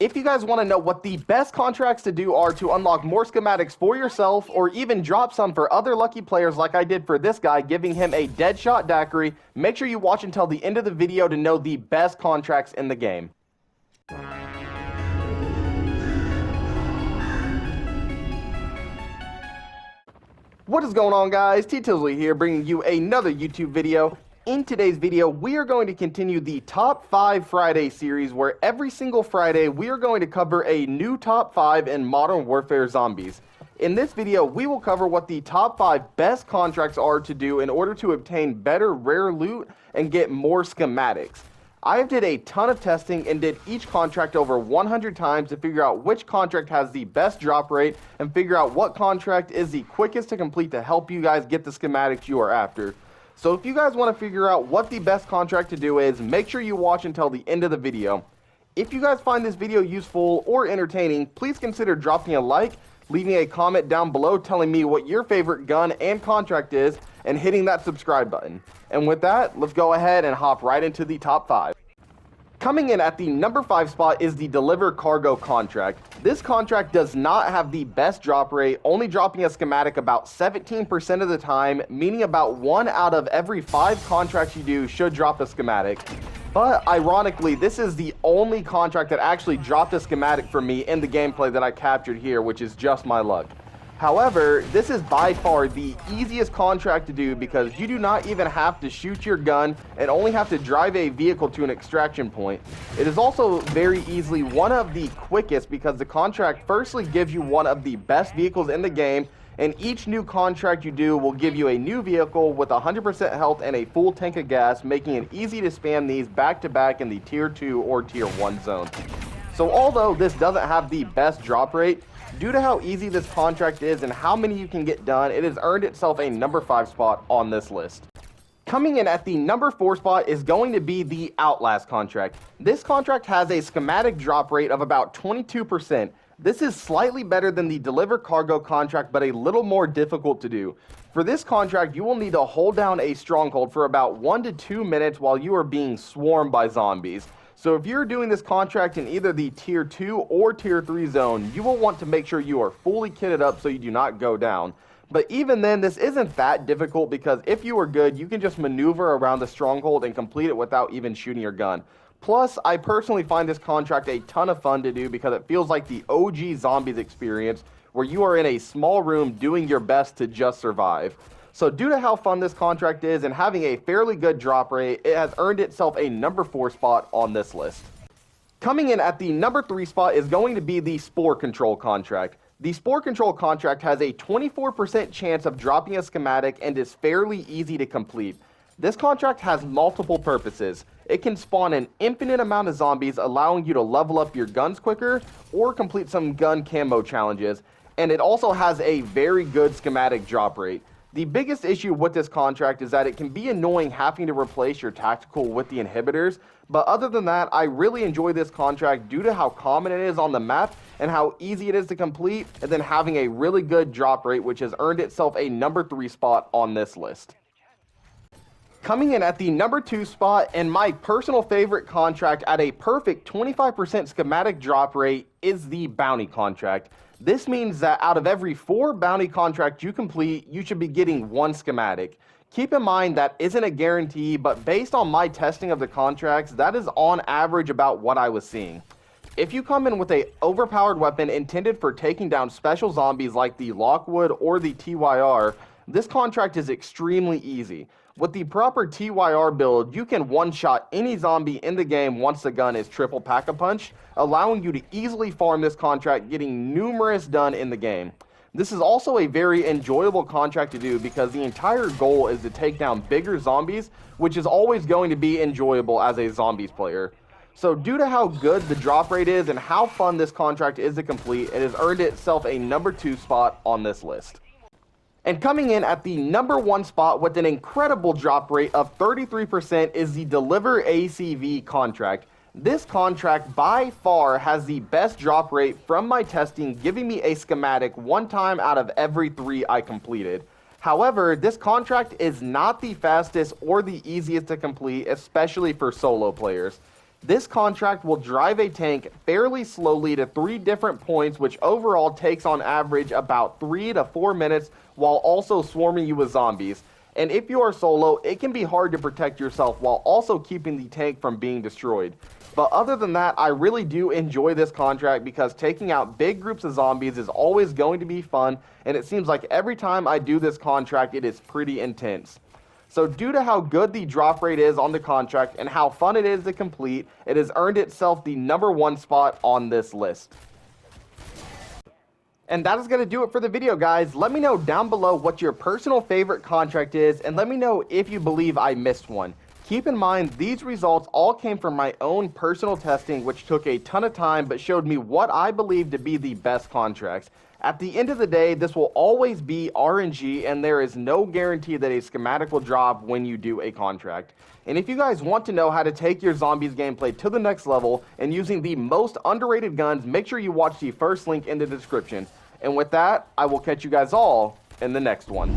If you guys want to know what the best contracts to do are to unlock more schematics for yourself, or even drop some for other lucky players like I did for this guy, giving him a Deadshot daiquiri, make sure you watch until the end of the video to know the best contracts in the game. What is going on, guys? T Tilsley here, bringing you another YouTube video. In today's video, we are going to continue the Top 5 Friday series, where every single Friday we are going to cover a new Top 5 in Modern Warfare Zombies. In this video, we will cover what the top 5 best contracts are to do in order to obtain better rare loot and get more schematics. I did a ton of testing and did each contract over 100 times to figure out which contract has the best drop rate and figure out what contract is the quickest to complete to help you guys get the schematics you are after. So if you guys want to figure out what the best contract to do is, make sure you watch until the end of the video. If you guys find this video useful or entertaining, please consider dropping a like, leaving a comment down below telling me what your favorite gun and contract is, and hitting that subscribe button. And with that, let's go ahead and hop right into the top 5. Coming in at the number 5 spot is the Deliver Cargo contract. This contract does not have the best drop rate, only dropping a schematic about 17% of the time, meaning about 1 out of every 5 contracts you do should drop a schematic. But ironically, this is the only contract that actually dropped a schematic for me in the gameplay that I captured here, which is just my luck. However, this is by far the easiest contract to do because you do not even have to shoot your gun and only have to drive a vehicle to an extraction point. It is also very easily one of the quickest because the contract firstly gives you one of the best vehicles in the game, and each new contract you do will give you a new vehicle with 100% health and a full tank of gas, making it easy to spam these back to back in the tier 2 or tier 1 zone. So although this doesn't have the best drop rate, due to how easy this contract is and how many you can get done, it has earned itself a number 5 spot on this list. Coming in at the number 4 spot is going to be the Outlast contract. This contract has a schematic drop rate of about 22%. This is slightly better than the Deliver Cargo contract, but a little more difficult to do. For this contract, you will need to hold down a stronghold for about 1 to 2 minutes while you are being swarmed by zombies. So if you're doing this contract in either the tier 2 or tier 3 zone, you will want to make sure you are fully kitted up so you do not go down. But even then, this isn't that difficult because if you are good, you can just maneuver around the stronghold and complete it without even shooting your gun. Plus, I personally find this contract a ton of fun to do because it feels like the OG Zombies experience where you are in a small room doing your best to just survive. So due to how fun this contract is and having a fairly good drop rate, it has earned itself a number 4 spot on this list. Coming in at the number 3 spot is going to be the Spore Control contract. The Spore Control contract has a 24% chance of dropping a schematic and is fairly easy to complete. This contract has multiple purposes. It can spawn an infinite amount of zombies, allowing you to level up your guns quicker or complete some gun camo challenges, and it also has a very good schematic drop rate. The biggest issue with this contract is that it can be annoying having to replace your tactical with the inhibitors, but other than that, I really enjoy this contract due to how common it is on the map and how easy it is to complete, and then having a really good drop rate, which has earned itself a number 3 spot on this list. Coming in at the number 2 spot, and my personal favorite contract at a perfect 25% schematic drop rate, is the Bounty contract. This means that out of every 4 bounty contracts you complete, you should be getting 1 schematic. Keep in mind that isn't a guarantee, but based on my testing of the contracts, that is on average about what I was seeing. If you come in with an overpowered weapon intended for taking down special zombies like the Lockwood or the TYR, this contract is extremely easy. With the proper TYR build, you can one-shot any zombie in the game once the gun is triple pack-a-punch, allowing you to easily farm this contract, getting numerous done in the game. This is also a very enjoyable contract to do because the entire goal is to take down bigger zombies, which is always going to be enjoyable as a zombies player. So due to how good the drop rate is and how fun this contract is to complete, it has earned itself a number 2 spot on this list. And coming in at the number 1 spot with an incredible drop rate of 33% is the Deliver ACV contract. This contract by far has the best drop rate from my testing, giving me a schematic 1 time out of every 3 I completed. However, this contract is not the fastest or the easiest to complete, especially for solo players. This contract will drive a tank fairly slowly to 3 different points, which overall takes on average about 3 to 4 minutes while also swarming you with zombies. And if you are solo, it can be hard to protect yourself while also keeping the tank from being destroyed. But other than that, I really do enjoy this contract because taking out big groups of zombies is always going to be fun, and it seems like every time I do this contract, it is pretty intense. So due to how good the drop rate is on the contract and how fun it is to complete, it has earned itself the #1 spot on this list. And that is going to do it for the video, guys. Let me know down below what your personal favorite contract is, and let me know if you believe I missed one. Keep in mind, these results all came from my own personal testing, which took a ton of time, but showed me what I believe to be the best contracts. At the end of the day, this will always be RNG, and there is no guarantee that a schematic will drop when you do a contract. And if you guys want to know how to take your zombies gameplay to the next level and using the most underrated guns, make sure you watch the first link in the description. And with that, I will catch you guys all in the next one.